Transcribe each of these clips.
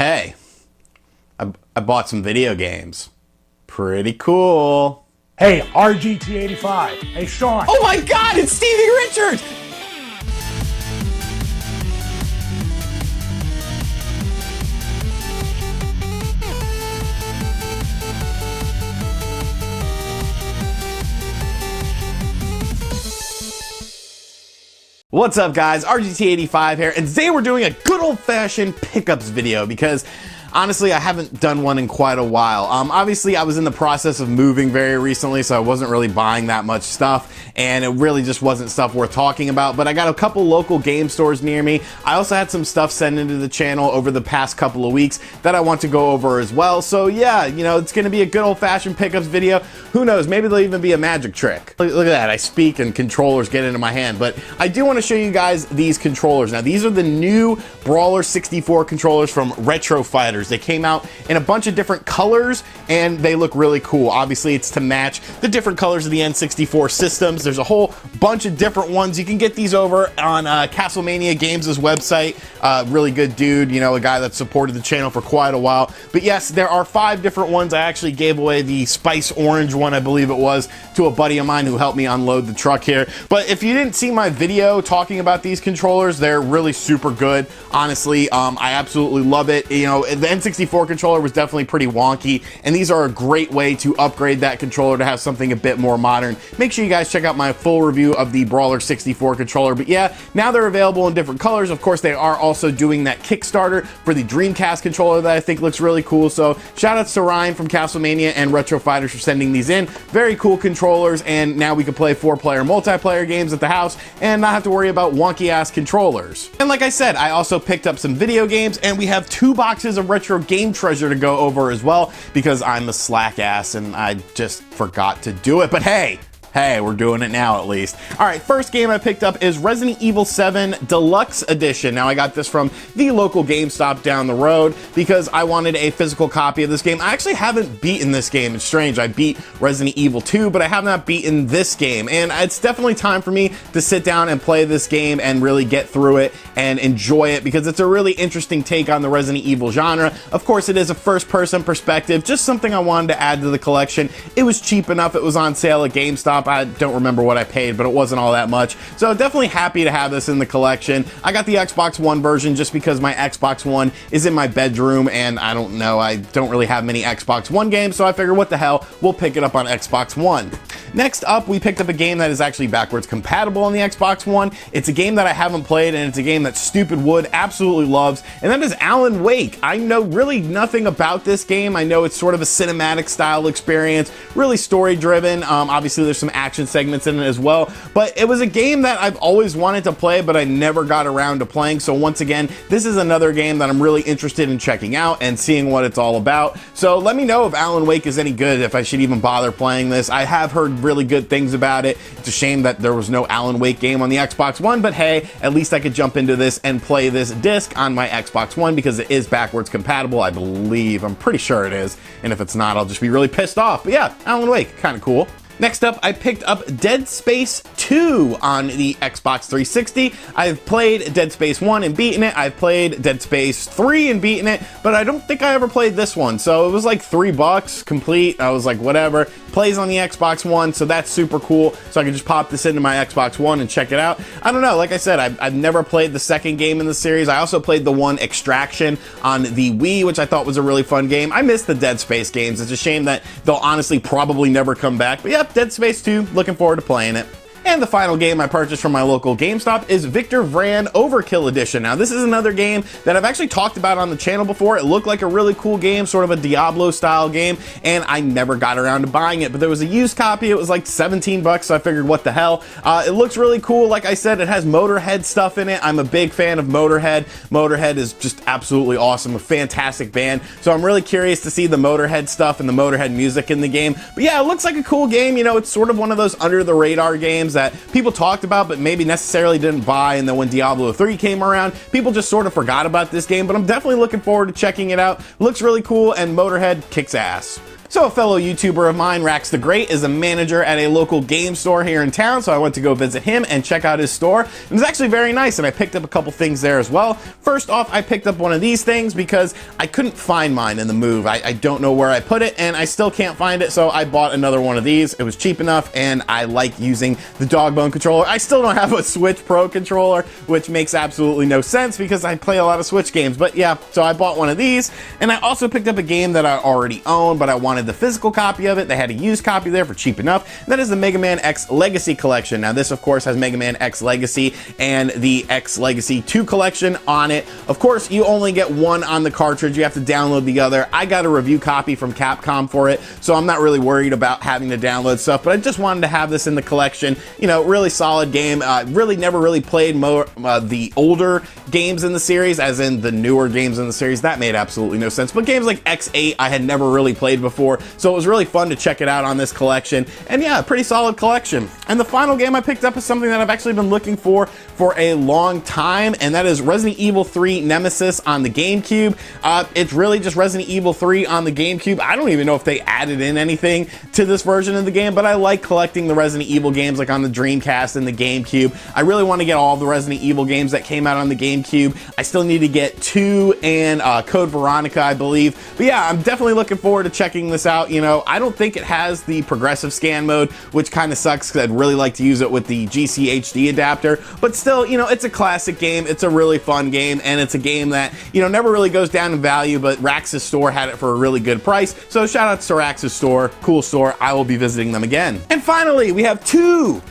Hey, I bought some video games. Pretty cool. Hey, RGT 85. Hey, Sean. Oh my God, it's Stevie Richards! What's up guys, RGT85 here, and today we're doing a good old-fashioned pickups video because honestly I haven't done one in quite a while. Obviously I was in the process of moving very recently, so I wasn't really buying that much stuff, and it really just wasn't stuff worth talking about, but I got a couple local game stores near me. I also had some stuff sent into the channel over the past couple of weeks that I want to go over as well. So yeah, you know, it's gonna be a good old-fashioned pickups video. Who knows, maybe there'll even be a magic trick. Look at that, I speak and controllers get into my hand, but I do want to show you guys these controllers. Now these are the new Brawler 64 controllers from Retro Fighters. They came out in a bunch of different colors and they look really cool. Obviously it's to match the different colors of the N64 systems. There's a whole bunch of different ones. You can get these over on Castlemania Games' website. Really good dude, you know, a guy that supported the channel for quite a while. But yes, there are 5 different ones. I actually gave away the Spice Orange one, I believe it was, to a buddy of mine who helped me unload the truck here. But if you didn't see my video talking about these controllers, they're really super good. Honestly, I absolutely love it. You know, the N64 controller was definitely pretty wonky, and these are a great way to upgrade that controller to have something a bit more modern. Make sure you guys check out my full review of the Brawler 64 controller. But yeah, now they're available in different colors. Of course, they are also doing that Kickstarter for the Dreamcast controller that I think looks really cool. So shout out to Ryan from Castlemania and Retro Fighters for sending these in. Very cool controllers, and now we can play 4-player multiplayer games at the house and not have to worry about wonky ass controllers. And like I said, I also picked up some video games, and we have 2 boxes of retro game treasure to go over as well because I'm a slack ass and I just forgot to do it. But hey, we're doing it now at least. All right, first game I picked up is Resident Evil 7 Deluxe Edition. Now I got this from the local GameStop down the road because I wanted a physical copy of this game. I actually haven't beaten this game. It's strange. I beat Resident Evil 2, but I have not beaten this game. And it's definitely time for me to sit down and play this game and really get through it and enjoy it because it's a really interesting take on the Resident Evil genre. Of course, it is a first-person perspective, just something I wanted to add to the collection. It was cheap enough. It was on sale at GameStop. I don't remember what I paid, but it wasn't all that much. So definitely happy to have this in the collection. I got the Xbox One version just because my Xbox One is in my bedroom and I don't know, I don't really have many Xbox One games, so I figured what the hell, we'll pick it up on Xbox One. Next up, we picked up a game that is actually backwards compatible on the Xbox One. It's a game that I haven't played, and it's a game that Stupid Wood absolutely loves, and that is Alan Wake. I know really nothing about this game. I know it's sort of a cinematic style experience, really story driven. Obviously there's some action segments in it as well, but it was a game that I've always wanted to play, but I never got around to playing. So once again, this is another game that I'm really interested in checking out and seeing what it's all about. So let me know if Alan Wake is any good, if I should even bother playing this. I have heard really good things about it. It's a shame that there was no Alan Wake game on the Xbox One, but hey, at least I could jump into this and play this disc on my Xbox One because it is backwards compatible, I believe. I'm pretty sure it is, and if it's not, I'll just be really pissed off. But yeah, Alan Wake, kind of cool. Next up, I picked up Dead Space 2 on the Xbox 360. I've played Dead Space 1 and beaten it. I've played Dead Space 3 and beaten it, but I don't think I ever played this one. So it was like $3 complete. I was like, whatever. Plays on the Xbox One, so that's super cool. So I can just pop this into my Xbox One and check it out. I don't know, like I said, I've never played the second game in the series. I also played the one Extraction on the Wii, which I thought was a really fun game. I miss the Dead Space games. It's a shame that they'll honestly probably never come back. But yep, Dead Space 2, looking forward to playing it. And the final game I purchased from my local GameStop is Victor Vran Overkill Edition. Now, this is another game that I've actually talked about on the channel before. It looked like a really cool game, sort of a Diablo-style game, and I never got around to buying it. But there was a used copy. It was like 17 bucks, so I figured, what the hell? It looks really cool. Like I said, it has Motorhead stuff in it. I'm a big fan of Motorhead. Motorhead is just absolutely awesome, a fantastic band. So I'm really curious to see the Motorhead stuff and the Motorhead music in the game. But yeah, it looks like a cool game. You know, it's sort of one of those under-the-radar games that people talked about but maybe necessarily didn't buy, and then when Diablo 3 came around, people just sort of forgot about this game. But I'm definitely looking forward to checking it out. Looks really cool, and Motorhead kicks ass. So a fellow YouTuber of mine, Rax the Great, is a manager at a local game store here in town, so I went to go visit him and check out his store. It was actually very nice, and I picked up a couple things there as well. First off, I picked up one of these things because I couldn't find mine in the move. I don't know where I put it, and I still can't find it, so I bought another one of these. It was cheap enough, and I like using the dog bone controller. I still don't have a Switch Pro controller, which makes absolutely no sense because I play a lot of Switch games, but yeah, so I bought one of these, and I also picked up a game that I already own, but I wanted the physical copy of it. They had a used copy there for cheap enough. That is the Mega Man X Legacy Collection. Now this, of course, has Mega Man X Legacy and the X Legacy 2 collection on it. Of course, you only get one on the cartridge. You have to download the other. I got a review copy from Capcom for it, so I'm not really worried about having to download stuff, but I just wanted to have this in the collection. You know, really solid game. Really never really played the older games in the series, as in the newer games in the series. That made absolutely no sense, but games like X8 I had never really played before, so it was really fun to check it out on this collection. And yeah, pretty solid collection. And the final game I picked up is something that I've actually been looking for a long time, and that is Resident Evil 3 Nemesis on the GameCube. It's really just Resident Evil 3 on the GameCube. I don't even know if they added in anything to this version of the game, but I like collecting the Resident Evil games like on the Dreamcast and the GameCube. I really want to get all the Resident Evil games that came out on the GameCube. I still need to get 2 and Code Veronica, I believe. But yeah, I'm definitely looking forward to checking this out. You know, I don't think it has the progressive scan mode, which kind of sucks because I'd really like to use it with the GC HD adapter, but still, you know, it's a classic game. It's a really fun game, and it's a game that, you know, never really goes down in value, but Rax's store had it for a really good price. So shout out to Rax's store, cool store. I will be visiting them again. And finally, we have two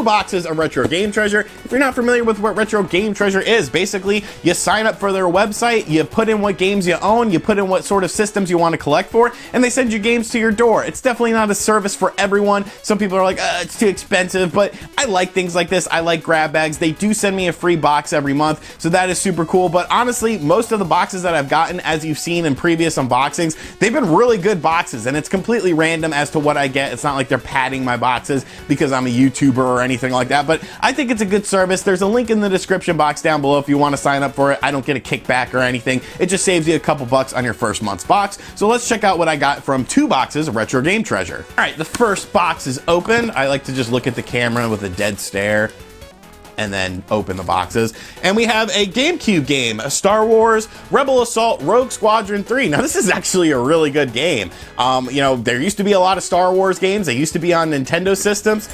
boxes of Retro Game Treasure. If you're not familiar with what Retro Game Treasure is, basically you sign up for their website, you put in what games you own, you put in what sort of systems you want to collect for, and they send you games to your door. It's definitely not a service for everyone. Some people are like, it's too expensive, but I like things like this. I like grab bags. They do send me a free box every month, so that is super cool. But honestly, most of the boxes that I've gotten, as you've seen in previous unboxings, they've been really good boxes, and it's completely random as to what I get. It's not like they're padding my boxes because I'm a YouTuber or anything like that, but I think it's a good service. There's a link in the description box down below if you want to sign up for it. I don't get a kickback or anything. It just saves you a couple bucks on your first month's box. So let's check out what I got from 2 boxes of Retro Game Treasure. All right, the first box is open. I like to just look at the camera with a dead stare and then open the boxes. And we have a GameCube game, a Star Wars Rebel Assault Rogue Squadron 3. Now this is actually a really good game. You know, there used to be a lot of Star Wars games. They used to be on Nintendo systems.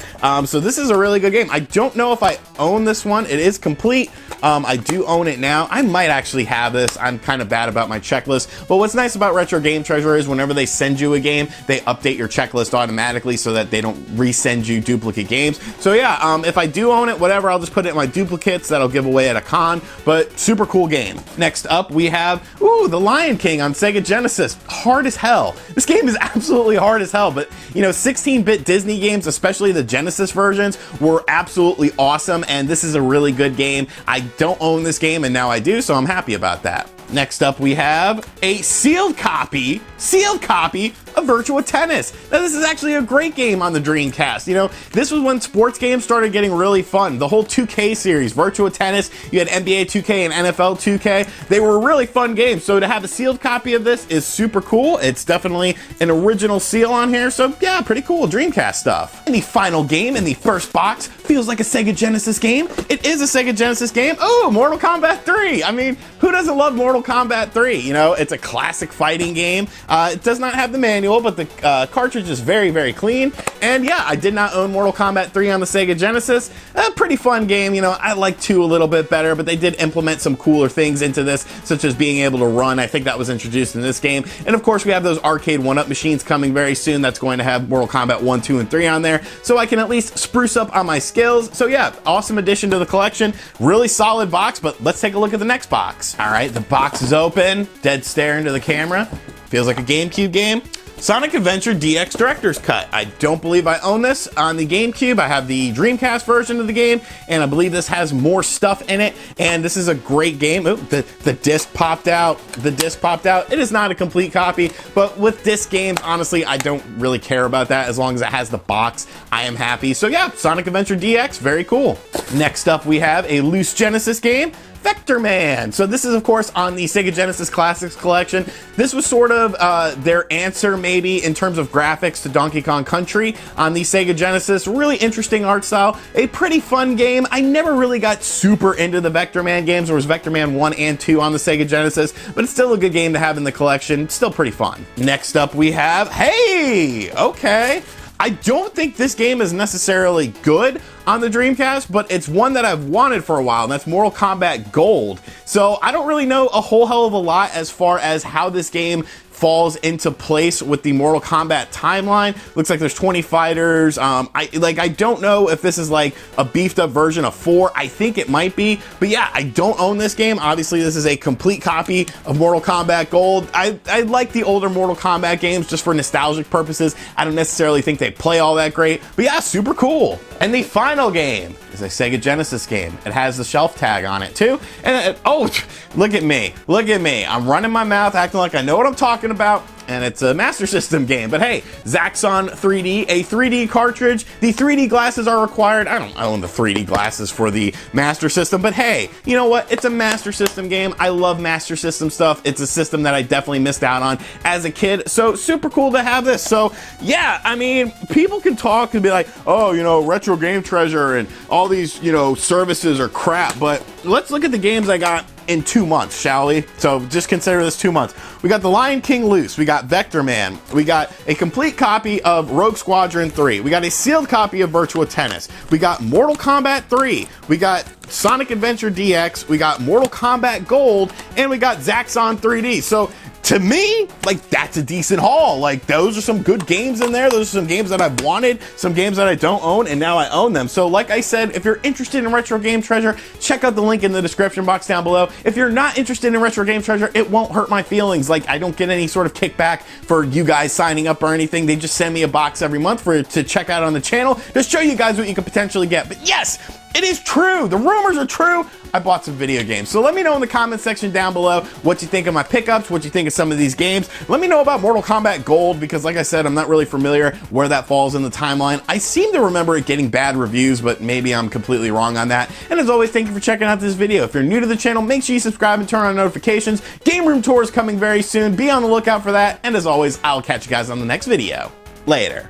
So this is a really good game. I don't know if I own this one. It is complete. I do own it now. I might actually have this. I'm kind of bad about my checklist, but what's nice about Retro Game Treasure is whenever they send you a game, they update your checklist automatically so that they don't resend you duplicate games. So yeah, if I do own it, whatever, I'll just put it in my duplicates that I'll give away at a con, but super cool game. Next up, we have, The Lion King on Sega Genesis. Hard as hell. This game is absolutely hard as hell, but you know, 16-bit Disney games, especially the Genesis versions, were absolutely awesome, and this is a really good game. I don't own this game, and now I do, so I'm happy about that. Next up, we have a sealed copy of Virtua Tennis. Now, this is actually a great game on the Dreamcast. You know, this was when sports games started getting really fun. The whole 2K series, Virtua Tennis, you had NBA 2K and NFL 2K. They were really fun games. So to have a sealed copy of this is super cool. It's definitely an original seal on here. So yeah, pretty cool Dreamcast stuff. And the final game in the first box feels like a Sega Genesis game. It is a Sega Genesis game. Oh, Mortal Kombat 3. I mean, who doesn't love Mortal Kombat 3? You know, it's a classic fighting game. It does not have the manual, but the cartridge is very, very clean. And yeah, I did not own Mortal Kombat 3 on the Sega Genesis. A pretty fun game. You know, I like 2 a little bit better, but they did implement some cooler things into this, such as being able to run. I think that was introduced in this game. And of course, we have those arcade 1-up machines coming very soon. That's going to have Mortal Kombat 1, 2, and 3 on there, so I can at least spruce up on my skills. So yeah, awesome addition to the collection. Really solid box, but let's take a look at the next box. All right, the box is open. Dead stare into the camera. Feels like a GameCube game. Sonic Adventure DX Director's Cut. I don't believe I own this on the GameCube. I have the Dreamcast version of the game, and I believe this has more stuff in it, and this is a great game. Ooh, the disc popped out. The disc popped out. It is not a complete copy, but with disc games, honestly, I don't really care about that. As long as it has the box, I am happy. So yeah, Sonic Adventure DX, very cool. Next up, we have a loose Genesis game, Vector Man. So this is of course on the Sega Genesis Classics collection. This was sort of their answer maybe in terms of graphics to Donkey Kong Country on the Sega Genesis. Really interesting art style, a pretty fun game. I never really got super into the Vector Man games. There was Vector Man 1 and 2 on the Sega Genesis, but it's still a good game to have in the collection. It's still pretty fun. Next up we have, hey, okay. I don't think this game is necessarily good on the Dreamcast, but it's one that I've wanted for a while, and that's Mortal Kombat Gold. So I don't really know a whole hell of a lot as far as how this game falls into place with the Mortal Kombat timeline. Looks like there's 20 fighters. I don't know if this is like a beefed up version of 4. I think it might be, but yeah, I don't own this game. Obviously, this is a complete copy of Mortal Kombat Gold. I like the older Mortal Kombat games just for nostalgic purposes. I don't necessarily think they play all that great, but yeah, super cool. And the final game is a Sega Genesis game. It has the shelf tag on it too. And oh, look at me. Look at me. I'm running my mouth, acting like I know what I'm talking about. And it's a Master System game. But hey, Zaxxon 3D, a 3D cartridge. The 3D glasses are required. I don't own the 3D glasses for the Master System, but hey, you know what? It's a Master System game. I love Master System stuff. It's a system that I definitely missed out on as a kid. So super cool to have this. So yeah, I mean, people can talk and be like, oh, you know, Retro Game Treasure and all these, you know, services are crap. But let's look at the games I got in 2 months, shall we? So just consider this 2 months. We got The Lion King Loose, we got Vector Man, we got a complete copy of Rogue Squadron 3, we got a sealed copy of Virtua Tennis, we got Mortal Kombat 3, we got Sonic Adventure DX, we got Mortal Kombat Gold, and we got Zaxxon 3D. So to me, like, that's a decent haul. Like, those are some good games in there. Those are some games that I've wanted, some games that I don't own, and now I own them. So like I said, if you're interested in Retro Game Treasure, check out the link in the description box down below. If you're not interested in Retro Game Treasure, it won't hurt my feelings. Like, I don't get any sort of kickback for you guys signing up or anything. They just send me a box every month to check out on the channel to show you guys what you could potentially get. But yes, it is true. The rumors are true. I bought some video games. So let me know in the comment section down below what you think of my pickups, what you think of some of these games. Let me know about Mortal Kombat Gold, because like I said, I'm not really familiar where that falls in the timeline. I seem to remember it getting bad reviews, but maybe I'm completely wrong on that. And as always, thank you for checking out this video. If you're new to the channel, make sure you subscribe and turn on notifications. Game Room Tour is coming very soon. Be on the lookout for that. And as always, I'll catch you guys on the next video. Later.